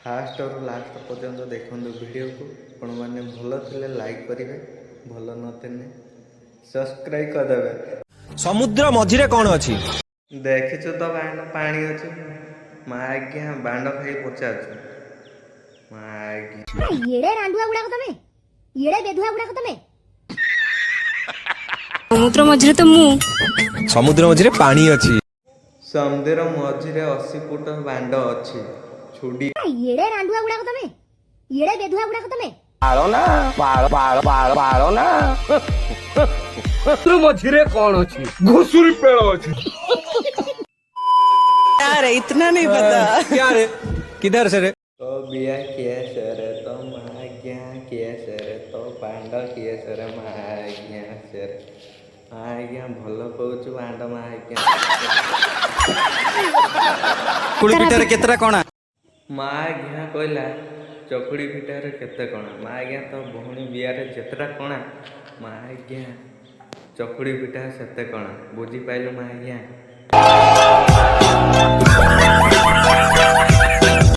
Fast और last पर्यंत देखो वीडियो को। आपण मैंने भल थे लाइक करेंगे, भल नथे सब्सक्राइब करदे। समुद्र मझिरे कौन अच्छी? देखीचु तो पानी अच्छी। माँ आज्ञा बांड खाई पचार माँ आज्ञा येड़े रांडुआ गुड़ाक तमे येड़े बेधुआ गुड़ाक तमे समुद्र मझिरे तो मु समुद्र मझिरे पानी अच्छी। समुद्र मझिरे 80 फुट बांड अच्छी। छुड़ी येड़े रांडुआ गुड़ाक तमे येड़े बेधुआ गुड़ाक तमे पालो ना पालो ना तो मझिरे कौन अच्छी? घुसुरी पेड़ अच्छी। यार इतना नहीं पता। क्या रे? किधर से रे? तो बिया किए सरे तो माँ आज्ञा किए सरे तो बांड किए सरे माँ आज्ञा सरे माँ आज्ञा भल कहूँ बांड माँ आज्ञा कुड़ी पिटारे केतरा कोना? माँ आज्ञा कहला चकुड़ी पिठार केते कणा। माँ आज्ञा तो भौणी बियारे जेतरा कणा माँ आज्ञा चकुड़ी पिठा सेते कणा। बुझी पाइलु माँ आज्ञा।